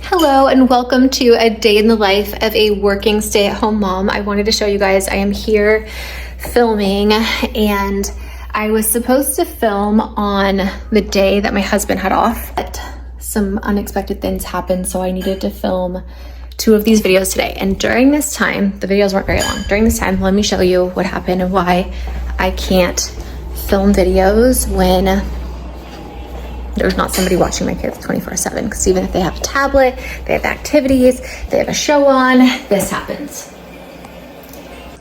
Hello and welcome to a day in the life of a working stay-at-home mom. I wanted to show you guys I am here filming, and I was supposed to film on the day that my husband had off, but some unexpected things happened, so I needed to film 2 of these videos today. And during this time, the videos weren't very long. During this time, let me show you what happened and why I can't film videos when there's not somebody watching my kids 24/7, because even if they have a tablet, they have activities, they have a show on, this happens.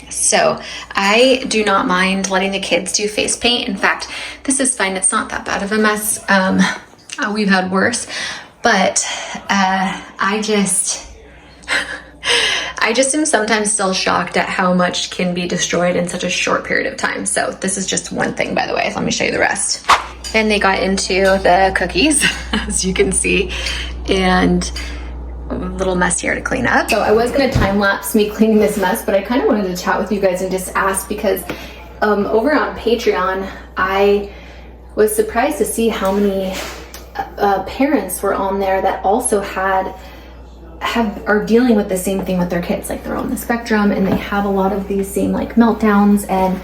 So I do not mind letting the kids do face paint. In fact, this is fine. It's not that bad of a mess. We've had worse, but I just am sometimes still shocked at how much can be destroyed in such a short period of time. So this is just one thing, by the way. Let me show you the rest. And they got into the cookies, as you can see, and a little mess here to clean up. So I was gonna time lapse me cleaning this mess, but I kind of wanted to chat with you guys and just ask, because over on Patreon, I was surprised to see how many parents were on there that also are dealing with the same thing with their kids. Like, they're on the spectrum and they have a lot of these same like meltdowns, and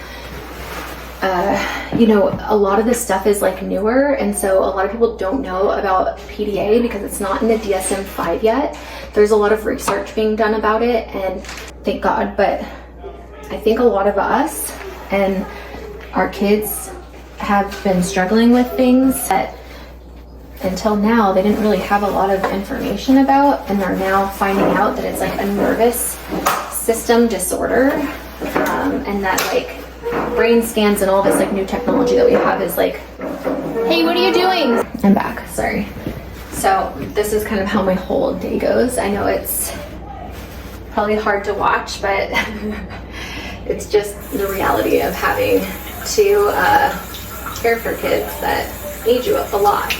you know, a lot of this stuff is like newer, and so a lot of people don't know about PDA because it's not in the DSM-5 yet. There's a lot of research being done about it, and thank God, but I think a lot of us and our kids have been struggling with things that until now they didn't really have a lot of information about, and are now finding out that it's like a nervous system disorder, and that like brain scans and all this like new technology that we have is like, hey, what are you doing? I'm back, sorry. So this is kind of how my whole day goes. I know it's probably hard to watch, but it's just the reality of having to care for kids that need you a lot.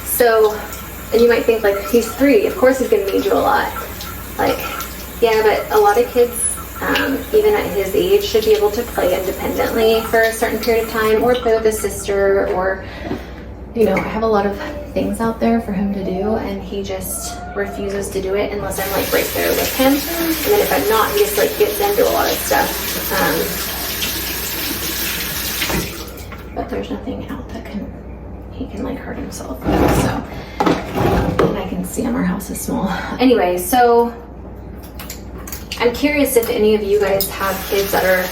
So, and you might think like, he's 3, of course he's gonna need you a lot. Like, yeah, but a lot of kids, even at his age, should be able to play independently for a certain period of time, or play with his sister, or, you know, I have a lot of things out there for him to do, and he just refuses to do it unless I'm like right there with him. And then if I'm not, he just like gets into a lot of stuff. But there's nothing out that he can like hurt himself with, so, and I can see him, our house is small. Anyway, so I'm curious if any of you guys have kids that are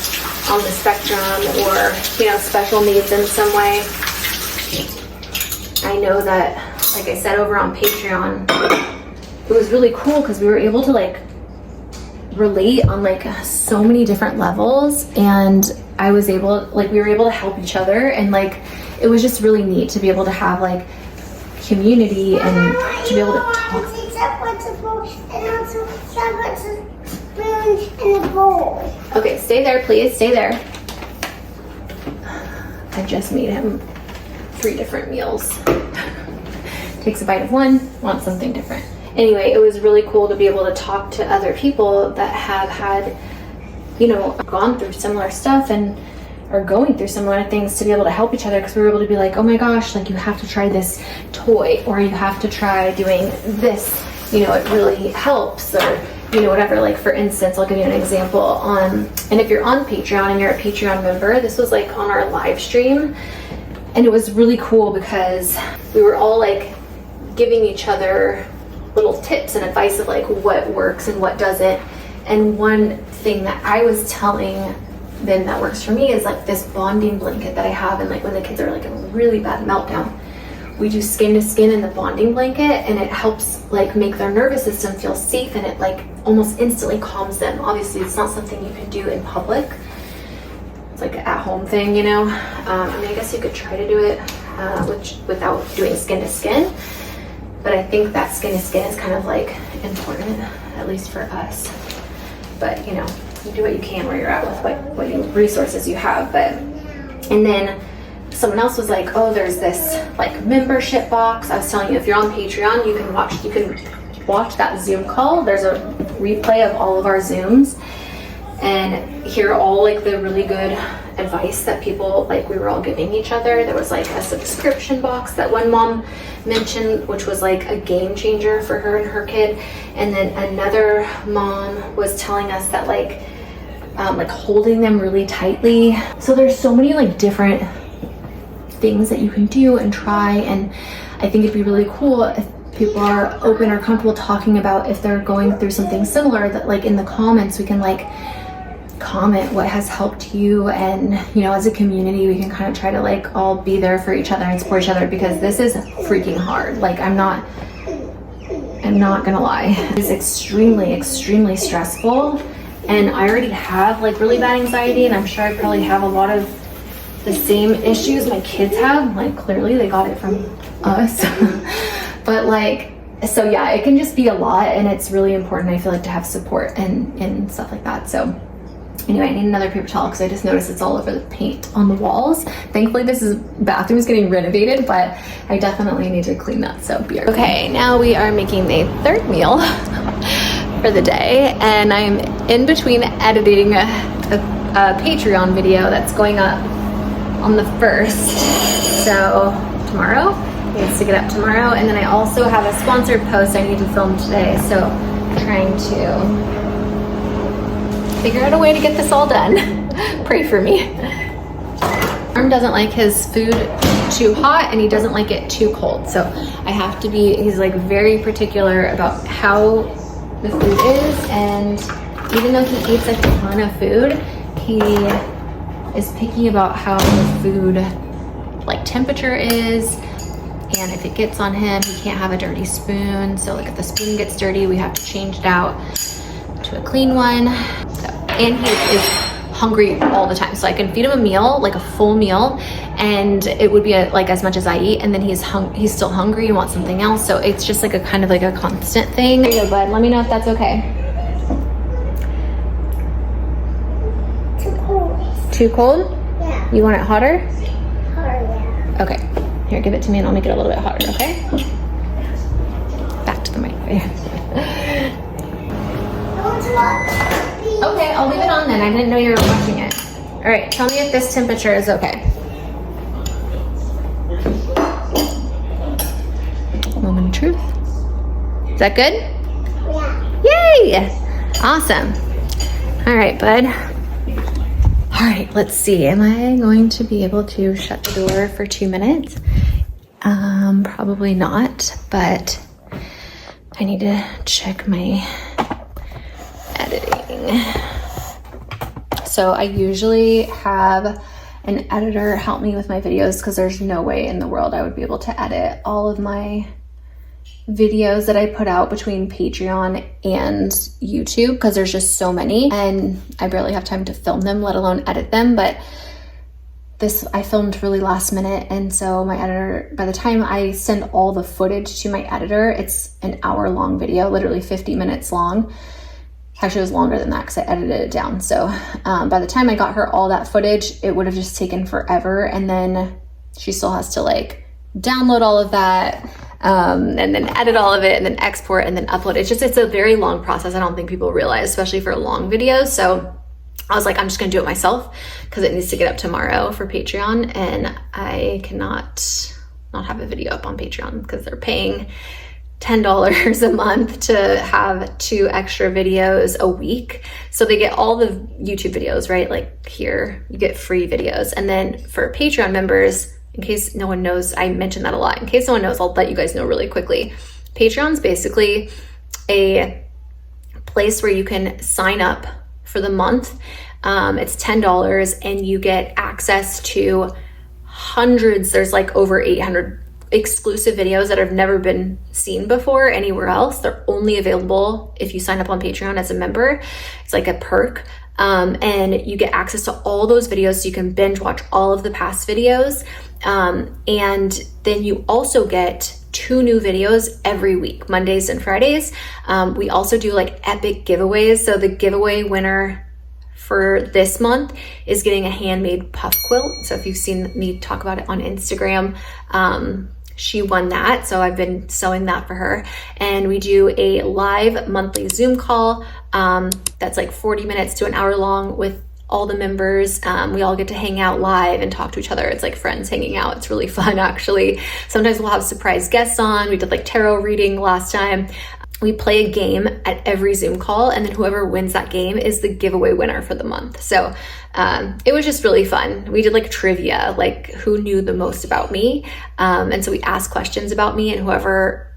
on the spectrum, or, you know, special needs in some way. I know that, like I said, over on Patreon, it was really cool because we were able to like relate on like so many different levels, and we were able to help each other, and like it was just really neat to be able to have like community and to be able to talk. Okay, stay there, please, stay there. I just made him 3 different meals. Takes a bite of one, wants something different. Anyway, it was really cool to be able to talk to other people that have had, you know, gone through similar stuff and are going through similar things, to be able to help each other, because we were able to be like, oh my gosh, like, you have to try this toy, or you have to try doing this, you know, it really helps, or, you know, whatever. Like, for instance, I'll give you an example and if you're on Patreon and you're a Patreon member, this was like on our live stream, and it was really cool because we were all like giving each other little tips and advice of like what works and what doesn't. And one thing that I was telling them that works for me is like this bonding blanket that I have, and like when the kids are like in a really bad meltdown, we do skin to skin in the bonding blanket, and it helps like make their nervous system feel safe, and it like almost instantly calms them. Obviously it's not something you can do in public, it's like an at-home thing, you know. I mean, I guess you could try to do it without doing skin to skin, but I think that skin to skin is kind of like important, at least for us. But you know, you do what you can where you're at with what resources you have. But, and then someone else was like, oh, there's this like membership box. I was telling you, if you're on Patreon, you can watch that Zoom call. There's a replay of all of our Zooms, and hear all like the really good advice that people, like, we were all giving each other. There was like a subscription box that one mom mentioned, which was like a game changer for her and her kid. And then another mom was telling us that like holding them really tightly. So there's so many like different things that you can do and try, and I think it'd be really cool if people are open or comfortable talking about if they're going through something similar, that like in the comments we can like comment what has helped you, and you know, as a community we can kind of try to like all be there for each other and support each other, because this is freaking hard. Like I'm not gonna lie, it's extremely stressful, and I already have like really bad anxiety, and I'm sure I probably have a lot of the same issues my kids have. Like clearly they got it from us. But like, so yeah, it can just be a lot, and it's really important, I feel like, to have support and stuff like that. So anyway, I need another paper towel because I just noticed it's all over the paint on the walls. Thankfully this bathroom is getting renovated, but I definitely need to clean that, so be right back. Okay, now we are making the third meal for the day, and I'm in between editing a Patreon video that's going up on the 1st, so tomorrow. It needs to get up tomorrow, and then I also have a sponsored post I need to film today, so I'm trying to figure out a way to get this all done. Pray for me. Arm doesn't like his food too hot, and he doesn't like it too cold, so I have to be, he's like very particular about how the food is, and even though he eats a ton of food, he is picky about how the food like temperature is. And if it gets on him, he can't have a dirty spoon. So like if the spoon gets dirty, we have to change it out to a clean one. So, and he is hungry all the time. So I can feed him a meal, like a full meal, and it would be like as much as I eat. And then he's still hungry and wants something else. So it's just like a kind of like a constant thing. Here you go, bud. Let me know if that's okay. Too cold. Too cold? Yeah. You want it hotter? Hotter, yeah. Okay. Here, give it to me and I'll make it a little bit hotter, okay? Back to the mic. Okay, I'll leave it on then. I didn't know you were watching it. All right, tell me if this temperature is okay. Moment of truth. Is that good? Yeah. Yay! Awesome. All right, bud. All right, let's see. Am I going to be able to shut the door for 2 minutes? Probably not, but I need to check my editing. So I usually have an editor help me with my videos, because there's no way in the world I would be able to edit all of my videos that I put out between Patreon and YouTube, because there's just so many and I barely have time to film them, let alone edit them. But this I filmed really last minute, and so my editor, by the time I send all the footage to my editor, it's an hour-long video, literally 50 minutes long. Actually, it was longer than that because I edited it down. So by the time I got her all that footage, it would have just taken forever, and then she still has to like download all of that, and then edit all of it, and then export, and then upload. It's a very long process. I don't think people realize, especially for long videos. So I was like, I'm just gonna do it myself because it needs to get up tomorrow for Patreon, and I cannot not have a video up on Patreon because they're paying $10 a month to have 2 extra videos a week. So they get all the YouTube videos, right? Like here, you get free videos. And then for Patreon members, in case no one knows, I mention that a lot. In case no one knows, I'll let you guys know really quickly. Patreon's basically a place where you can sign up for the month. It's $10 and you get access to hundreds. There's like over 800 exclusive videos that have never been seen before anywhere else. They're only available if you sign up on Patreon as a member. It's like a perk. And you get access to all those videos, so you can binge watch all of the past videos. And then you also get 2 new videos every week, Mondays and Fridays. We also do like epic giveaways. So the giveaway winner for this month is getting a handmade puff quilt. So if you've seen me talk about it on Instagram, she won that. So I've been sewing that for her. And we do a live monthly Zoom call that's like 40 minutes to an hour long with all the members. We all get to hang out live and talk to each other. It's like friends hanging out. It's really fun, actually. Sometimes we'll have surprise guests on. We did like tarot reading last time. We play a game at every Zoom call, and then whoever wins that game is the giveaway winner for the month. So it was just really fun. We did like trivia, like who knew the most about me. And so we asked questions about me, and whoever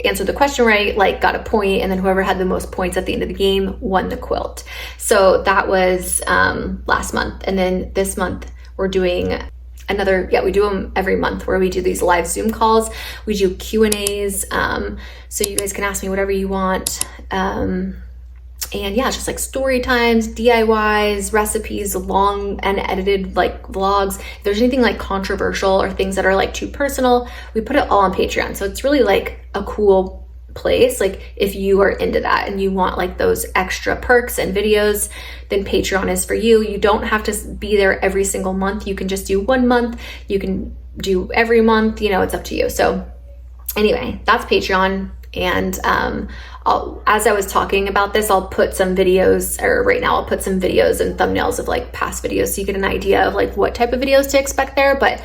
answered the question right, like got a point, and then whoever had the most points at the end of the game won the quilt. So that was last month. And then this month we're doing another, we do them every month, where we do these live Zoom calls. We do Q&As, so you guys can ask me whatever you want. And yeah, it's just like story times, DIYs, recipes, long and edited like vlogs. If there's anything like controversial or things that are like too personal, we put it all on Patreon. So it's really like a cool place. Like if you are into that and you want like those extra perks and videos, then Patreon is for you. You don't have to be there every single month. You can just do 1 month. You can do every month, you know, it's up to you. So anyway, that's Patreon. And as I was talking about this, I'll put some videos, or right now I'll put some videos and thumbnails of like past videos so you get an idea of like what type of videos to expect there. But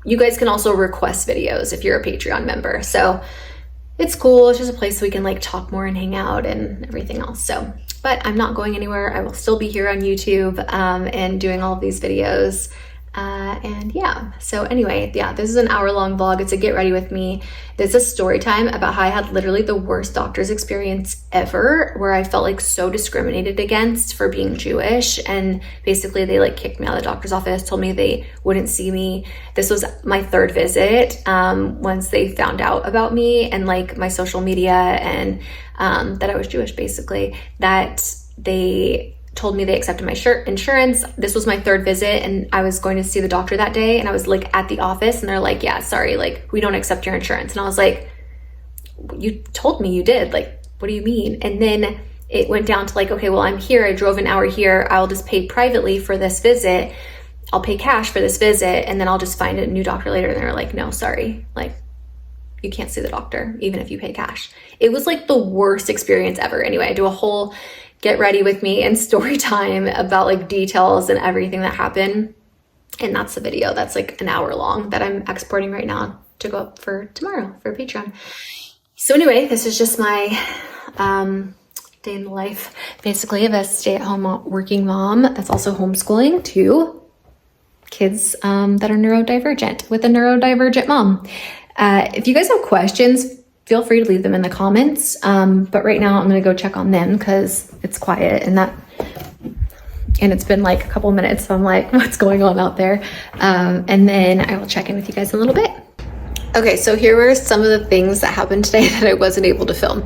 you guys can also request videos if you're a Patreon member. So it's cool. It's just a place so we can like talk more and hang out and everything else. So, but I'm not going anywhere. I will still be here on YouTube and doing all of these videos. And yeah, so anyway, yeah, this is an hour-long vlog. It's a get ready with me. This is story time about how I had literally the worst doctor's experience ever, where I felt like so discriminated against for being Jewish. And basically they like kicked me out of the doctor's office, told me they wouldn't see me. This was my 3rd visit, once they found out about me and like my social media and that I was Jewish, basically, that they told me they accepted my insurance. This was my 3rd visit, and I was going to see the doctor that day, and I was like at the office, and they're like, yeah, sorry, like we don't accept your insurance. And I was like, you told me you did, like what do you mean? And then it went down to like, okay, well, I'm here, I drove an hour here, I'll just pay privately for this visit, I'll pay cash for this visit, and then I'll just find a new doctor later. And they were like, no, sorry, like you can't see the doctor even if you pay cash. It was like the worst experience ever. Anyway, I do a whole get ready with me and story time about like details and everything that happened. And that's the video that's like an hour long that I'm exporting right now to go up for tomorrow for Patreon. So anyway, this is just my day in the life, basically, of a stay-at-home working mom that's also homeschooling 2 kids that are neurodivergent, with a neurodivergent mom. If you guys have questions, feel free to leave them in the comments. But right now I'm gonna go check on them because it's quiet and it's been like a couple minutes. So I'm like, what's going on out there? And then I will check in with you guys in a little bit. Okay, so here were some of the things that happened today that I wasn't able to film,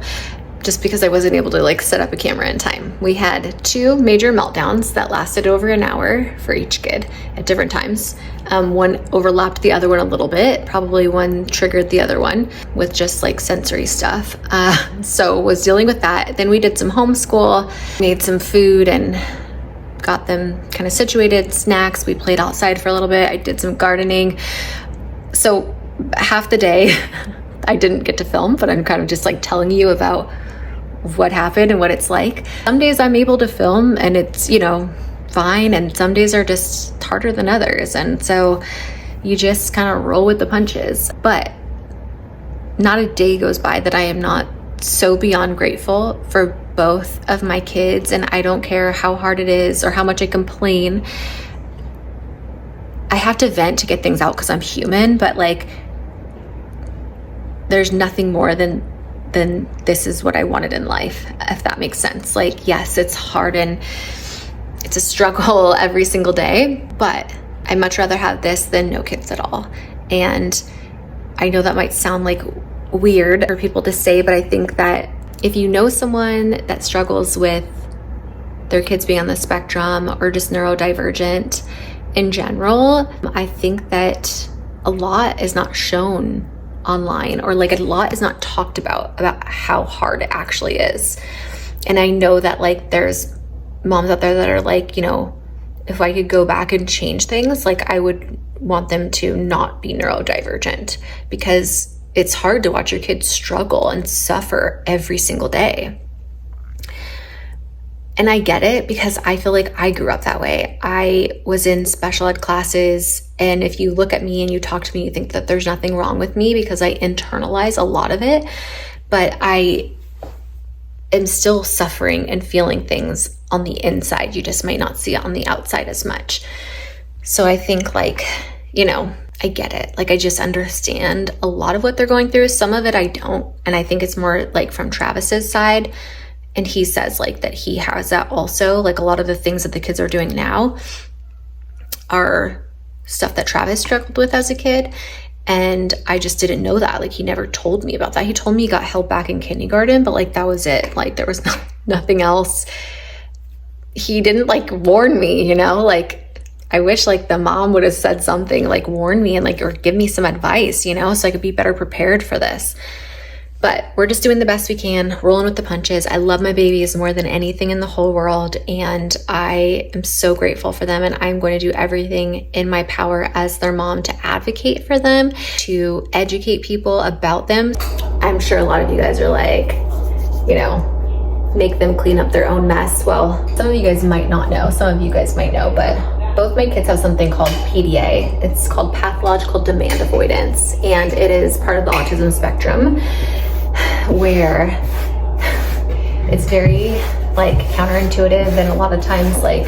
just because I wasn't able to like set up a camera in time. We had 2 major meltdowns that lasted over an hour for each kid at different times. One overlapped the other one a little bit. Probably one triggered the other one with just like sensory stuff. So was dealing with that. Then we did some homeschool, made some food and got them kind of situated, snacks. We played outside for a little bit. I did some gardening. So half the day I didn't get to film, but I'm kind of just like telling you about what happened and what it's like. Some days I'm able to film and it's, you know, fine, and some days are just harder than others, and so you just kind of roll with the punches. But not a day goes by that I am not so beyond grateful for both of my kids, and I don't care how hard it is or how much I complain. I have to vent to get things out because I'm human, but like there's nothing more than this is what I wanted in life, if that makes sense. Like, yes, it's hard and it's a struggle every single day, but I'd much rather have this than no kids at all. And I know that might sound like weird for people to say, but I think that if you know someone that struggles with their kids being on the spectrum or just neurodivergent in general, I think that a lot is not shown online, or like a lot is not talked about how hard it actually is. And I know that like there's moms out there that are like, you know, if I could go back and change things, like I would want them to not be neurodivergent, because it's hard to watch your kids struggle and suffer every single day. And I get it because I feel like I grew up that way. I was in special ed classes, and if you look at me and you talk to me, you think that there's nothing wrong with me because I internalize a lot of it. But I am still suffering and feeling things on the inside. You just might not see it on the outside as much. So I think, like, you know, I get it. Like, I just understand a lot of what they're going through. Some of it I don't. And I think it's more like from Travis's side. And he says like that he has that also. Like, a lot of the things that the kids are doing now are stuff that Travis struggled with as a kid. And I just didn't know that. Like, he never told me about that. He told me he got held back in kindergarten, but like, that was it. Like, there was nothing else. He didn't like warn me, you know, like, I wish like the mom would have said something, like warn me and like, or give me some advice, you know, so I could be better prepared for this. But we're just doing the best we can, rolling with the punches. I love my babies more than anything in the whole world, and I am so grateful for them, and I'm going to do everything in my power as their mom to advocate for them, to educate people about them. I'm sure a lot of you guys are like, you know, make them clean up their own mess. Well, some of you guys might not know, some of you guys might know, but both my kids have something called PDA. It's called pathological demand avoidance, and it is part of the autism spectrum, where it's very like counterintuitive, and a lot of times like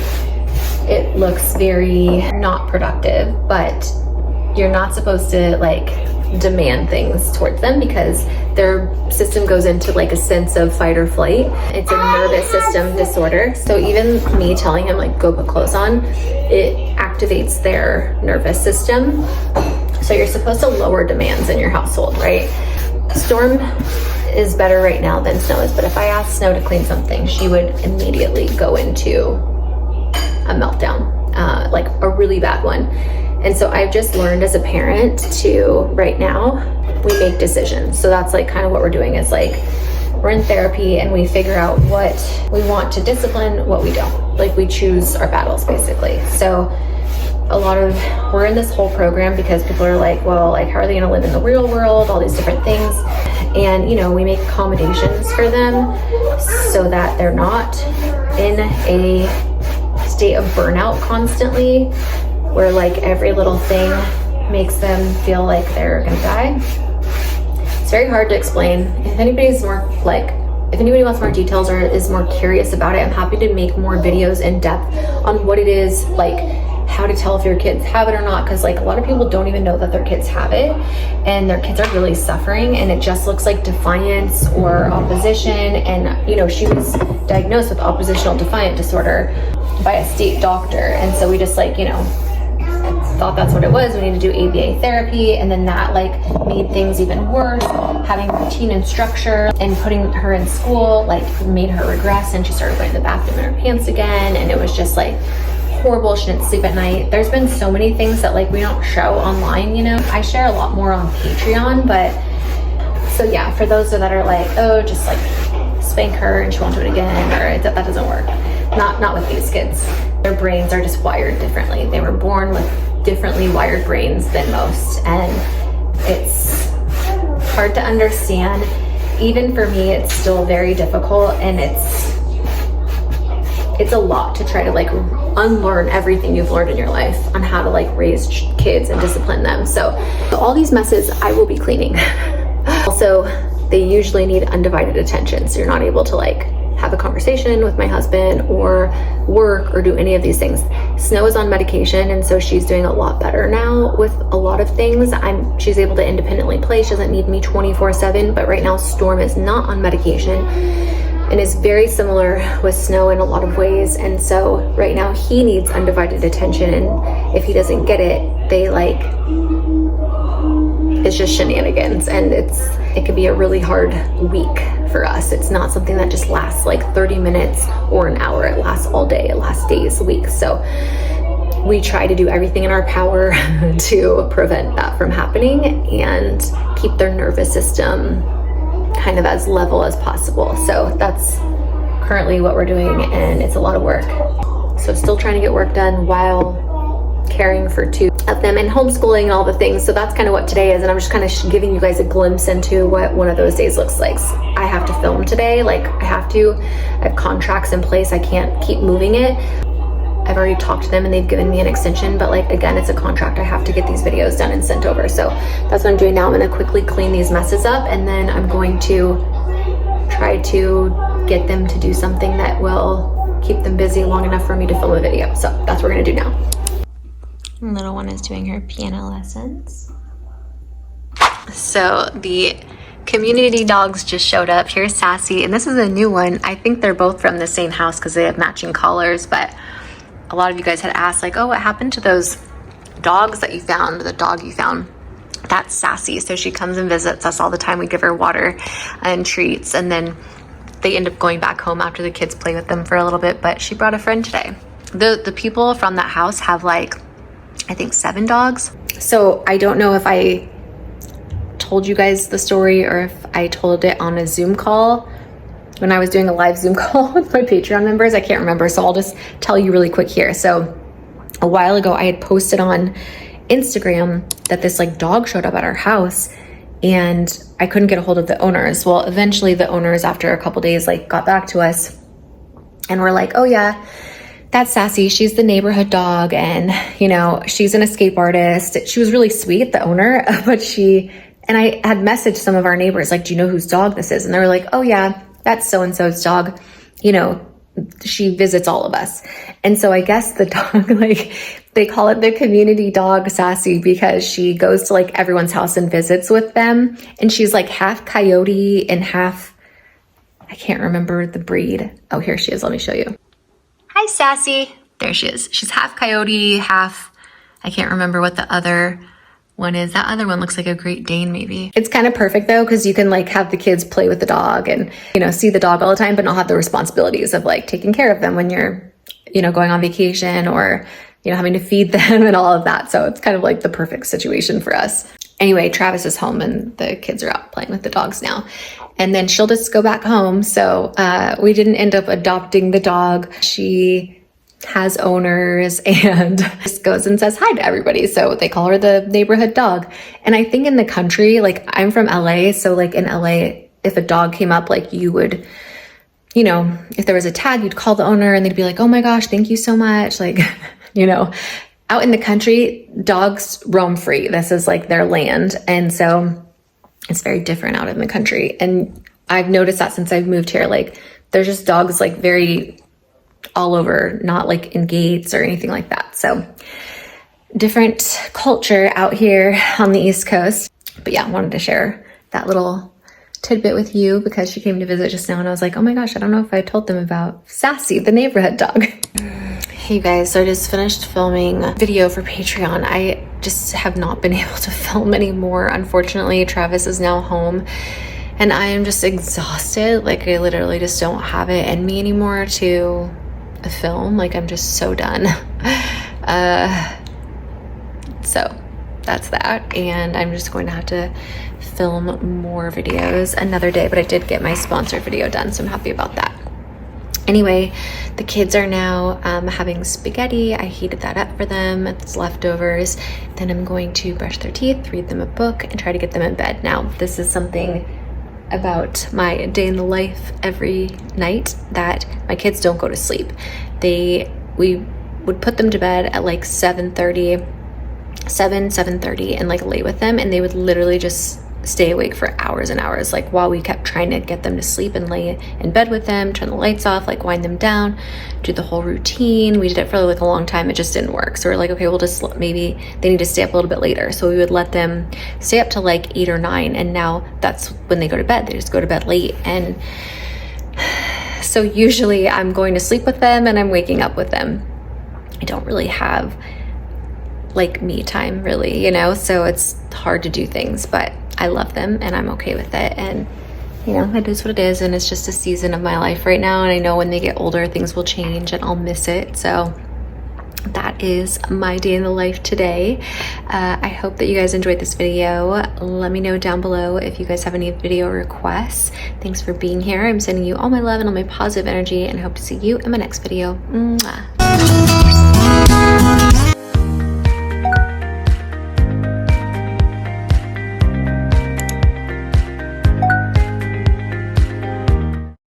it looks very not productive, but you're not supposed to like demand things towards them because their system goes into like a sense of fight or flight. It's a nervous system disorder. So even me telling him like go put clothes on, it activates their nervous system. So you're supposed to lower demands in your household, right? Storm is better right now than Snow is, but if I asked Snow to clean something, she would immediately go into a meltdown, like a really bad one. And so I've just learned as a parent to, right now, we make decisions. So that's like kind of what we're doing, is like we're in therapy and we figure out what we want to discipline, what we don't. Like, we choose our battles basically. So we're in this whole program because people are like, well, like, how are they going to live in the real world? All these different things. And, you know, we make accommodations for them so that they're not in a state of burnout constantly, where like every little thing makes them feel like they're going to die. It's very hard to explain. If anybody wants more details or is more curious about it, I'm happy to make more videos in depth on what it is, like how to tell if your kids have it or not, because like a lot of people don't even know that their kids have it, and their kids are really suffering, and it just looks like defiance or opposition. And you know, she was diagnosed with oppositional defiant disorder by a state doctor, and so we just like, you know, thought that's what it was. We need to do ABA therapy, and then that like made things even worse. Having routine and structure and putting her in school like made her regress, and she started going to the bathroom in her pants again, and it was just like horrible. She didn't sleep at night. There's been so many things that like we don't show online, you know. I share a lot more on Patreon, but so yeah, for those that are like, oh, just like spank her and she won't do it again, or that doesn't work. Not with these kids. Their brains are just wired differently. They were born with differently wired brains than most, and it's hard to understand. Even for me, it's still very difficult, and it's a lot to try to like unlearn everything you've learned in your life on how to like raise kids and discipline them. So all these messes I will be cleaning. Also, they usually need undivided attention, so you're not able to like have a conversation with my husband or work or do any of these things. Snow is on medication, and so she's doing a lot better now with a lot of things. She's able to independently play. She doesn't need me 24/7, but right now Storm is not on medication and is very similar with Snow in a lot of ways. And so right now he needs undivided attention, and if he doesn't get it, it's just shenanigans, and it could be a really hard week for us. It's not something that just lasts like 30 minutes or an hour. It lasts all day. It lasts days, weeks. So we try to do everything in our power to prevent that from happening and keep their nervous system kind of as level as possible. So that's currently what we're doing, and it's a lot of work. So still trying to get work done while caring for 2 of them and homeschooling and all the things. So that's kind of what today is, and I'm just kind of giving you guys a glimpse into what one of those days looks like. I have to film today, like I have contracts in place, I can't keep moving it. I've already talked to them and they've given me an extension, but like again, it's a contract. I have to get these videos done and sent over. So that's what I'm doing now. I'm gonna quickly clean these messes up, and then I'm going to try to get them to do something that will keep them busy long enough for me to film a video. So that's what we're gonna do now. Little one is doing her piano lessons. So the community dogs just showed up. Here's Sassy, and this is a new one. I think they're both from the same house because they have matching collars, but a lot of you guys had asked like, oh, what happened to those dogs that you found, the dog you found? That's Sassy. So she comes and visits us all the time. We give her water and treats, and then they end up going back home after the kids play with them for a little bit, but she brought a friend today. The people from that house have like, I think 7 dogs. So I don't know if I told you guys the story or if I told it on a Zoom call when I was doing a live Zoom call with my Patreon members. I can't remember, so I'll just tell you really quick here. So a while ago, I had posted on Instagram that this like dog showed up at our house, and I couldn't get a hold of the owners. Well, eventually the owners, after a couple days, like got back to us and were like, oh yeah, that's Sassy. She's the neighborhood dog, and you know, she's an escape artist. She was really sweet, the owner, but and I had messaged some of our neighbors, like, do you know whose dog this is? And they were like, oh yeah, that's so-and-so's dog. You know, she visits all of us. And so I guess the dog, like, they call it the community dog Sassy because she goes to like everyone's house and visits with them. And she's like half coyote and half, I can't remember the breed. Oh, here she is. Let me show you. Hi, Sassy. There she is. She's half coyote, half, I can't remember what the other one is. That other one looks like a Great Dane maybe. It's kind of perfect though, because you can like have the kids play with the dog and, you know, see the dog all the time, but not have the responsibilities of like taking care of them when you're, you know, going on vacation or, you know, having to feed them and all of that. So it's kind of like the perfect situation for us. Anyway, Travis is home and the kids are out playing with the dogs now. And then she'll just go back home. So we didn't end up adopting the dog. She has owners and just goes and says hi to everybody. So they call her the neighborhood dog. And I think in the country, like I'm from LA. So like in LA, if a dog came up, like you would, you know, if there was a tag, you'd call the owner and they'd be like, oh my gosh, thank you so much. Like, you know, out in the country, dogs roam free. This is like their land. And so it's very different out in the country. And I've noticed that since I've moved here, like there's just dogs like very all over, not like in gates or anything like that. So different culture out here on the East Coast. But yeah, I wanted to share that little tidbit with you because she came to visit just now and I was like, oh my gosh, I don't know if I told them about Sassy, the neighborhood dog. Hey guys, so I just finished filming a video for Patreon. I just have not been able to film anymore. Unfortunately, Travis is now home and I am just exhausted. Like I literally just don't have it in me anymore to film. Like I'm just so done. So that's that. And I'm just going to have to film more videos another day, but I did get my sponsored video done, so I'm happy about that. Anyway, the kids are now having spaghetti. I heated that up for them. It's leftovers. Then I'm going to brush their teeth, read them a book, and try to get them in bed. Now, this is something about my day in the life every night that my kids don't go to sleep. We would put them to bed at like 7:30 and like lay with them, and they would literally just stay awake for hours and hours, like while we kept trying to get them to sleep and lay in bed with them, turn the lights off, like wind them down, do the whole routine. We did it for like a long time. It just didn't work. So we're like, okay, we'll just, maybe they need to stay up a little bit later. So we would let them stay up to like 8 or 9. And now that's when they go to bed. They just go to bed late. And so usually I'm going to sleep with them and I'm waking up with them. I don't really have like me time really, you know, so it's hard to do things, but I love them and I'm okay with it. And you know, it is what it is, and it's just a season of my life right now, and I know when they get older things will change and I'll miss it. So that is my day in the life today. I hope that you guys enjoyed this video. Let me know down below if you guys have any video requests. Thanks for being here. I'm sending you all my love and all my positive energy, and I hope to see you in my next video. Mwah.